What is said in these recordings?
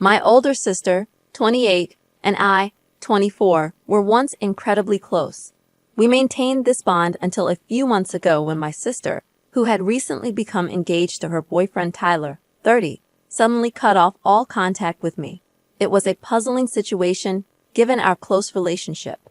My older sister, 28, and I, 24, were once incredibly close. We maintained this bond until a few months ago when my sister, who had recently become engaged to her boyfriend Tyler, 30, suddenly cut off all contact with me. It was a puzzling situation, given our close relationship.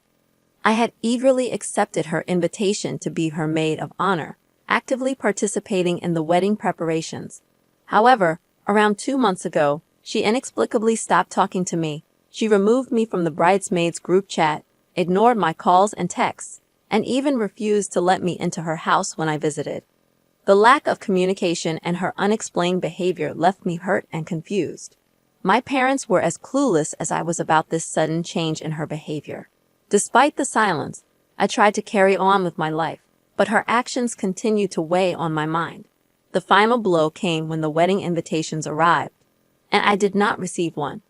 I had eagerly accepted her invitation to be her maid of honor, actively participating in the wedding preparations. However, around 2 months ago, she inexplicably stopped talking to me. She removed me from the bridesmaids group chat, ignored my calls and texts, and even refused to let me into her house when I visited. The lack of communication and her unexplained behavior left me hurt and confused. My parents were as clueless as I was about this sudden change in her behavior. Despite the silence, I tried to carry on with my life, but her actions continued to weigh on my mind. The final blow came when the wedding invitations arrived, and I did not receive one.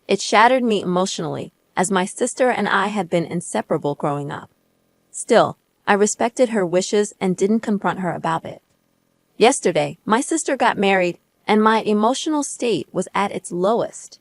It shattered me emotionally, as my sister and I had been inseparable growing up. Still, I respected her wishes and didn't confront her about it. Yesterday, my sister got married, and my emotional state was at its lowest.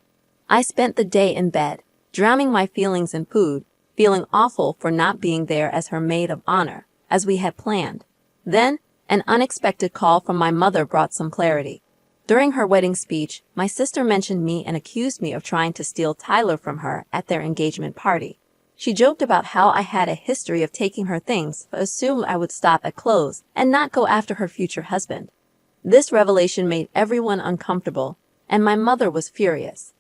I spent the day in bed, drowning my feelings in food, feeling awful for not being there as her maid of honor, as we had planned. Then, an unexpected call from my mother brought some clarity. During her wedding speech, my sister mentioned me and accused me of trying to steal Tyler from her at their engagement party. She joked about how I had a history of taking her things, but assumed I would stop at clothes and not go after her future husband. This revelation made everyone uncomfortable, and my mother was furious.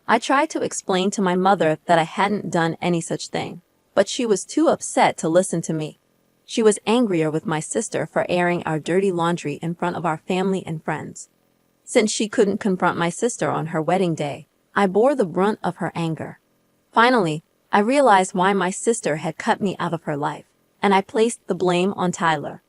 I tried to explain to my mother that I hadn't done any such thing, but she was too upset to listen to me. She was angrier with my sister for airing our dirty laundry in front of our family and friends. Since she couldn't confront my sister on her wedding day, I bore the brunt of her anger. Finally, I realized why my sister had cut me out of her life, and I placed the blame on Tyler.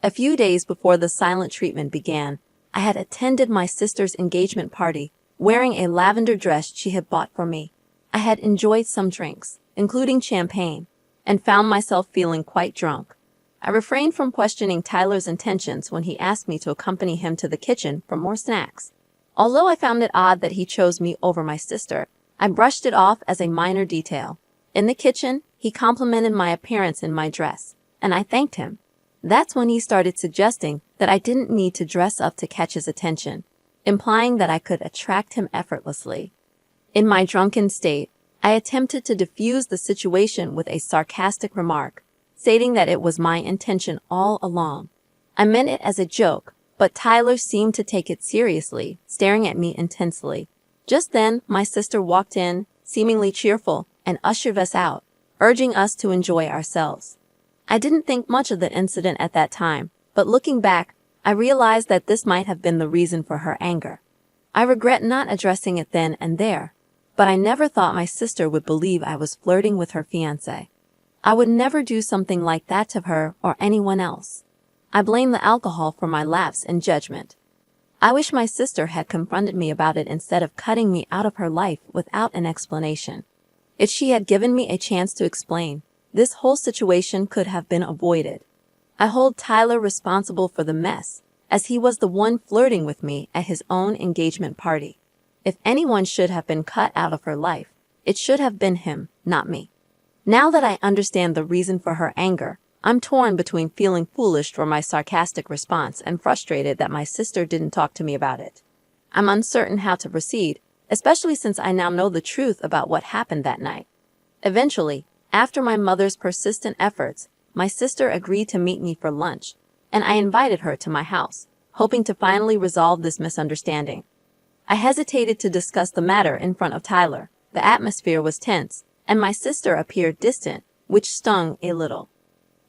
A few days before the silent treatment began, I had attended my sister's engagement party, wearing a lavender dress she had bought for me. I had enjoyed some drinks, including champagne, and found myself feeling quite drunk. I refrained from questioning Tyler's intentions when he asked me to accompany him to the kitchen for more snacks. Although I found it odd that he chose me over my sister, I brushed it off as a minor detail. In the kitchen, he complimented my appearance in my dress, and I thanked him. That's when he started suggesting that I didn't need to dress up to catch his attention, implying that I could attract him effortlessly. In my drunken state, I attempted to diffuse the situation with a sarcastic remark, stating that it was my intention all along. I meant it as a joke, but Tyler seemed to take it seriously, staring at me intensely. Just then, my sister walked in, seemingly cheerful, and ushered us out, urging us to enjoy ourselves. I didn't think much of the incident at that time, but looking back, I realized that this might have been the reason for her anger. I regret not addressing it then and there, but I never thought my sister would believe I was flirting with her fiancé. I would never do something like that to her or anyone else. I blame the alcohol for my lapse in judgment. I wish my sister had confronted me about it instead of cutting me out of her life without an explanation. If she had given me a chance to explain, this whole situation could have been avoided. I hold Tyler responsible for the mess, as he was the one flirting with me at his own engagement party. If anyone should have been cut out of her life, it should have been him, not me. Now that I understand the reason for her anger, I'm torn between feeling foolish for my sarcastic response and frustrated that my sister didn't talk to me about it. I'm uncertain how to proceed, especially since I now know the truth about what happened that night. Eventually, after my mother's persistent efforts, my sister agreed to meet me for lunch, and I invited her to my house, hoping to finally resolve this misunderstanding. I hesitated to discuss the matter in front of Tyler. The atmosphere was tense, and my sister appeared distant, which stung a little.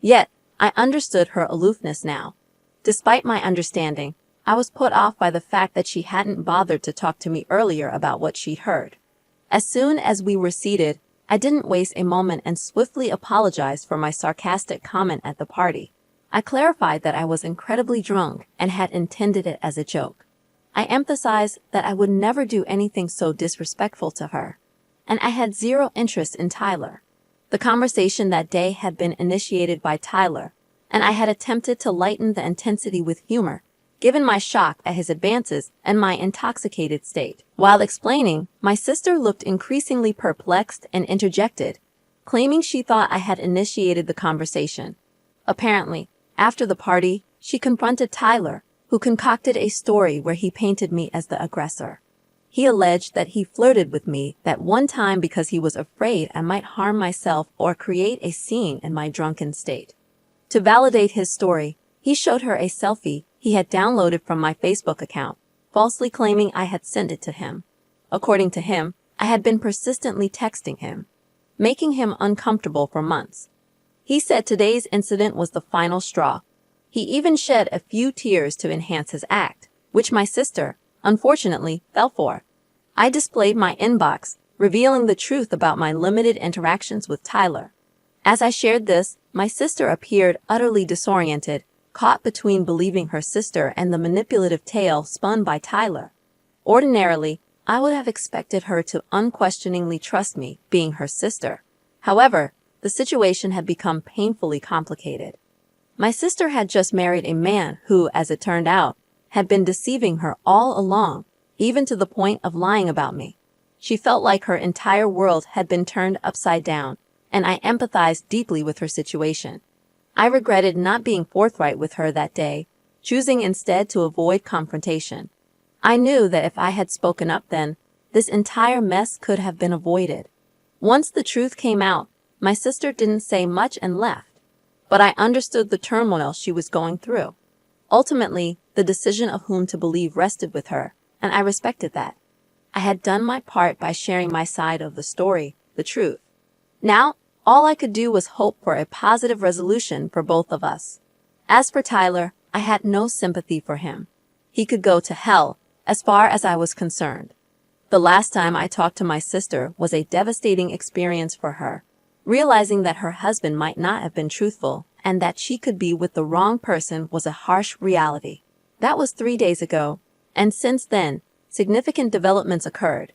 Yet, I understood her aloofness now. Despite my understanding, I was put off by the fact that she hadn't bothered to talk to me earlier about what she'd heard. As soon as we were seated, I didn't waste a moment and swiftly apologized for my sarcastic comment at the party. I clarified that I was incredibly drunk and had intended it as a joke. I emphasized that I would never do anything so disrespectful to her, and I had zero interest in Tyler. The conversation that day had been initiated by Tyler, and I had attempted to lighten the intensity with humor, given my shock at his advances and my intoxicated state. While explaining, my sister looked increasingly perplexed and interjected, claiming she thought I had initiated the conversation. Apparently, after the party, she confronted Tyler, who concocted a story where he painted me as the aggressor. He alleged that he flirted with me that one time because he was afraid I might harm myself or create a scene in my drunken state. To validate his story, he showed her a selfie he had downloaded from my Facebook account, falsely claiming I had sent it to him. According to him, I had been persistently texting him, making him uncomfortable for months. He said today's incident was the final straw. He even shed a few tears to enhance his act, which my sister, unfortunately, fell for. I displayed my inbox, revealing the truth about my limited interactions with Tyler. As I shared this, my sister appeared utterly disoriented, caught between believing her sister and the manipulative tale spun by Tyler. Ordinarily, I would have expected her to unquestioningly trust me, being her sister. However, the situation had become painfully complicated. My sister had just married a man who, as it turned out, had been deceiving her all along, even to the point of lying about me. She felt like her entire world had been turned upside down, and I empathized deeply with her situation. I regretted not being forthright with her that day, choosing instead to avoid confrontation. I knew that if I had spoken up then, this entire mess could have been avoided. Once the truth came out, my sister didn't say much and left, but I understood the turmoil she was going through. Ultimately, the decision of whom to believe rested with her, and I respected that. I had done my part by sharing my side of the story, the truth. Now, all I could do was hope for a positive resolution for both of us. As for Tyler, I had no sympathy for him. He could go to hell, as far as I was concerned. The last time I talked to my sister was a devastating experience for her, realizing that her husband might not have been truthful and that she could be with the wrong person was a harsh reality. That was 3 days ago, and since then, significant developments occurred.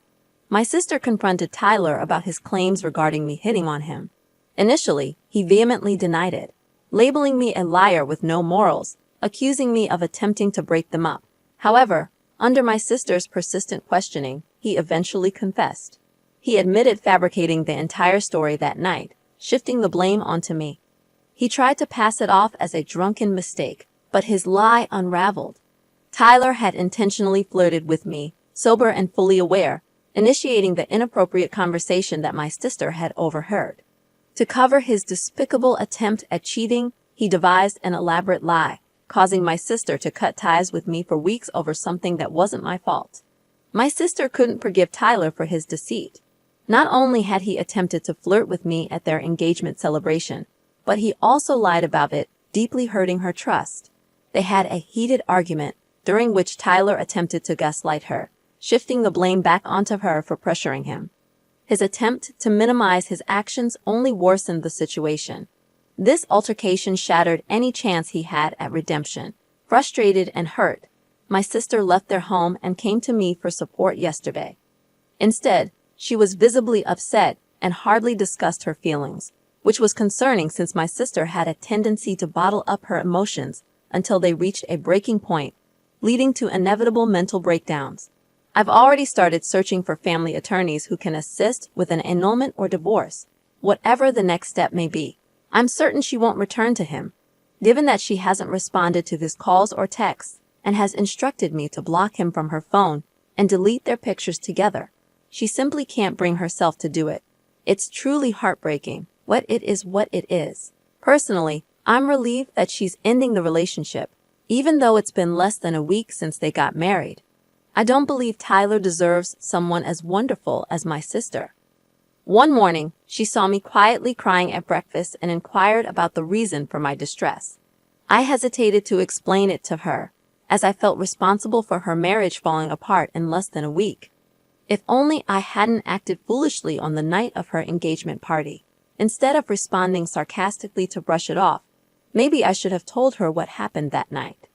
My sister confronted Tyler about his claims regarding me hitting on him. Initially, he vehemently denied it, labeling me a liar with no morals, accusing me of attempting to break them up. However, under my sister's persistent questioning, he eventually confessed. He admitted fabricating the entire story that night, shifting the blame onto me. He tried to pass it off as a drunken mistake, but his lie unraveled. Tyler had intentionally flirted with me, sober and fully aware, initiating the inappropriate conversation that my sister had overheard. To cover his despicable attempt at cheating, he devised an elaborate lie, causing my sister to cut ties with me for weeks over something that wasn't my fault. My sister couldn't forgive Tyler for his deceit. Not only had he attempted to flirt with me at their engagement celebration, but he also lied about it, deeply hurting her trust. They had a heated argument, during which Tyler attempted to gaslight her, shifting the blame back onto her for pressuring him. His attempt to minimize his actions only worsened the situation. This altercation shattered any chance he had at redemption. Frustrated and hurt, my sister left their home and came to me for support yesterday. Instead, she was visibly upset and hardly discussed her feelings, which was concerning since my sister had a tendency to bottle up her emotions until they reached a breaking point, leading to inevitable mental breakdowns. I've already started searching for family attorneys who can assist with an annulment or divorce, whatever the next step may be. I'm certain she won't return to him, given that she hasn't responded to his calls or texts and has instructed me to block him from her phone and delete their pictures together. She simply can't bring herself to do it. It's truly heartbreaking. What it is. Personally, I'm relieved that she's ending the relationship, even though it's been less than a week since they got married. I don't believe Tyler deserves someone as wonderful as my sister. One morning, she saw me quietly crying at breakfast and inquired about the reason for my distress. I hesitated to explain it to her, as I felt responsible for her marriage falling apart in less than a week. If only I hadn't acted foolishly on the night of her engagement party. Instead of responding sarcastically to brush it off, maybe I should have told her what happened that night.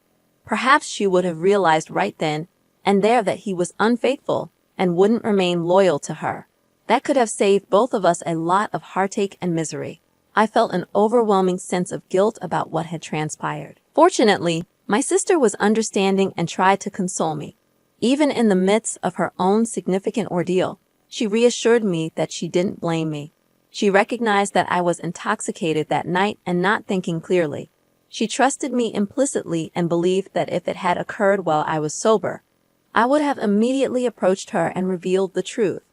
Perhaps she would have realized right then and there that he was unfaithful and wouldn't remain loyal to her. That could have saved both of us a lot of heartache and misery. I felt an overwhelming sense of guilt about what had transpired. Fortunately, My sister was understanding and tried to console me. Even in the midst of her own significant ordeal, she reassured me that she didn't blame me. She recognized that I was intoxicated that night and not thinking clearly. She trusted me implicitly and believed that if it had occurred while I was sober, I would have immediately approached her and revealed the truth.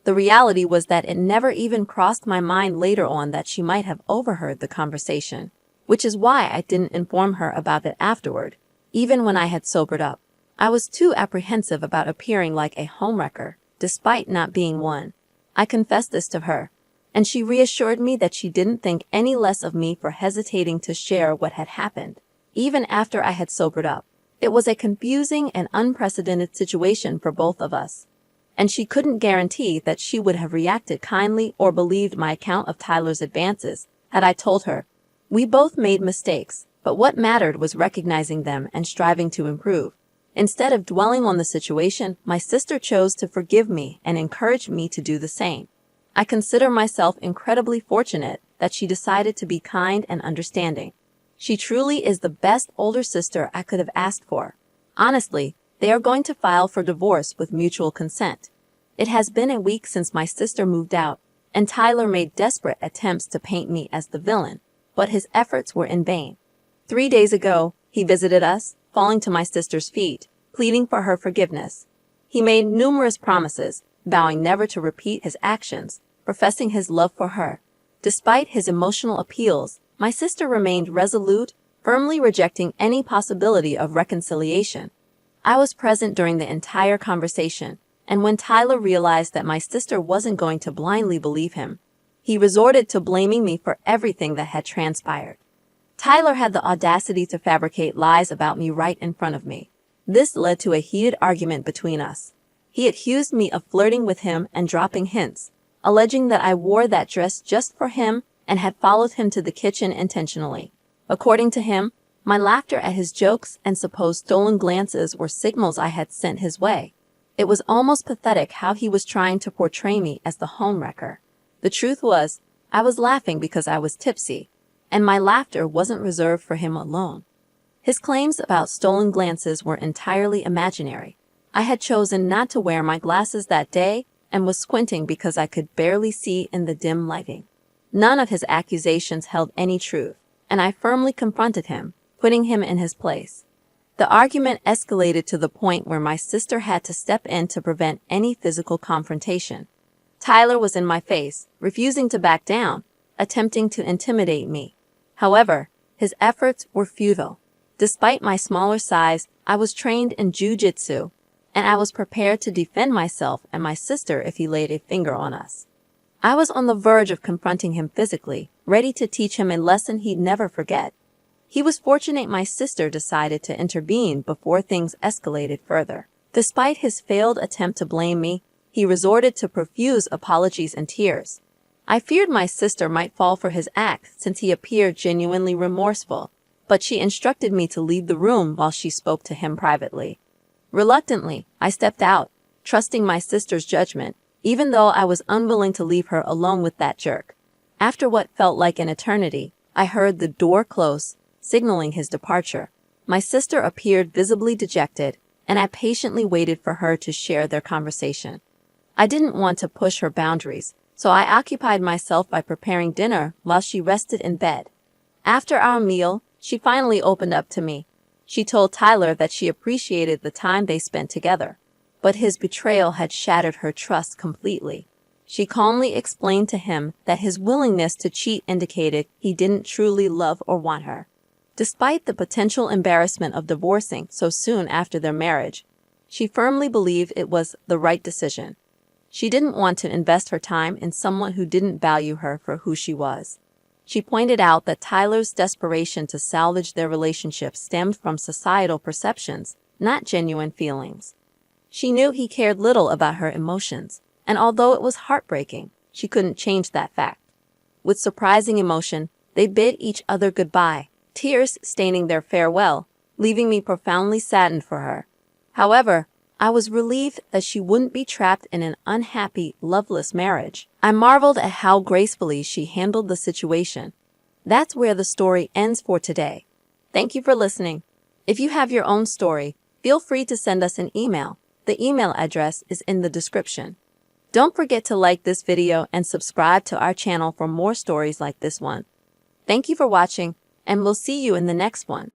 The reality was that it never even crossed my mind later on that she might have overheard the conversation, which is why I didn't inform her about it afterward, even when I had sobered up. I was too apprehensive about appearing like a homewrecker, despite not being one. I confessed this to her, and she reassured me that she didn't think any less of me for hesitating to share what had happened, even after I had sobered up. It was a confusing and unprecedented situation for both of us, and she couldn't guarantee that she would have reacted kindly or believed my account of Tyler's advances had I told her. We both made mistakes, but what mattered was recognizing them and striving to improve. Instead of dwelling on the situation, my sister chose to forgive me and encouraged me to do the same. I consider myself incredibly fortunate that she decided to be kind and understanding. She truly is the best older sister I could have asked for. Honestly, they are going to file for divorce with mutual consent. It has been a week since my sister moved out, and Tyler made desperate attempts to paint me as the villain, but his efforts were in vain. 3 days ago, he visited us, falling to my sister's feet, pleading for her forgiveness. He made numerous promises, vowing never to repeat his actions, professing his love for her. Despite his emotional appeals, my sister remained resolute, firmly rejecting any possibility of reconciliation. I was present during the entire conversation, and when Tyler realized that my sister wasn't going to blindly believe him, he resorted to blaming me for everything that had transpired. Tyler had the audacity to fabricate lies about me right in front of me. This led to a heated argument between us. He accused me of flirting with him and dropping hints, alleging that I wore that dress just for him and had followed him to the kitchen intentionally. According to him, my laughter at his jokes and supposed stolen glances were signals I had sent his way. It was almost pathetic how he was trying to portray me as the homewrecker. The truth was, I was laughing because I was tipsy, and my laughter wasn't reserved for him alone. His claims about stolen glances were entirely imaginary. I had chosen not to wear my glasses that day and was squinting because I could barely see in the dim lighting. None of his accusations held any truth, and I firmly confronted him, putting him in his place. The argument escalated to the point where my sister had to step in to prevent any physical confrontation. Tyler was in my face, refusing to back down, attempting to intimidate me. However, his efforts were futile. Despite my smaller size, I was trained in jiu-jitsu, and I was prepared to defend myself and my sister if he laid a finger on us. I was on the verge of confronting him physically, ready to teach him a lesson he'd never forget. He was fortunate my sister decided to intervene before things escalated further. Despite his failed attempt to blame me, he resorted to profuse apologies and tears. I feared my sister might fall for his act since he appeared genuinely remorseful, but she instructed me to leave the room while she spoke to him privately. Reluctantly, I stepped out, trusting my sister's judgment, even though I was unwilling to leave her alone with that jerk. After what felt like an eternity, I heard the door close, signaling his departure. My sister appeared visibly dejected, and I patiently waited for her to share their conversation. I didn't want to push her boundaries, so I occupied myself by preparing dinner while she rested in bed. After our meal, she finally opened up to me. She told Tyler that she appreciated the time they spent together, but his betrayal had shattered her trust completely. She calmly explained to him that his willingness to cheat indicated he didn't truly love or want her. Despite the potential embarrassment of divorcing so soon after their marriage, she firmly believed it was the right decision. She didn't want to invest her time in someone who didn't value her for who she was. She pointed out that Tyler's desperation to salvage their relationship stemmed from societal perceptions, not genuine feelings. She knew he cared little about her emotions, and although it was heartbreaking, she couldn't change that fact. With surprising emotion, they bid each other goodbye, tears staining their farewell, leaving me profoundly saddened for her. However, I was relieved that she wouldn't be trapped in an unhappy, loveless marriage. I marveled at how gracefully she handled the situation. That's where the story ends for today. Thank you for listening. If you have your own story, feel free to send us an email. The email address is in the description. Don't forget to like this video and subscribe to our channel for more stories like this one. Thank you for watching, and we'll see you in the next one.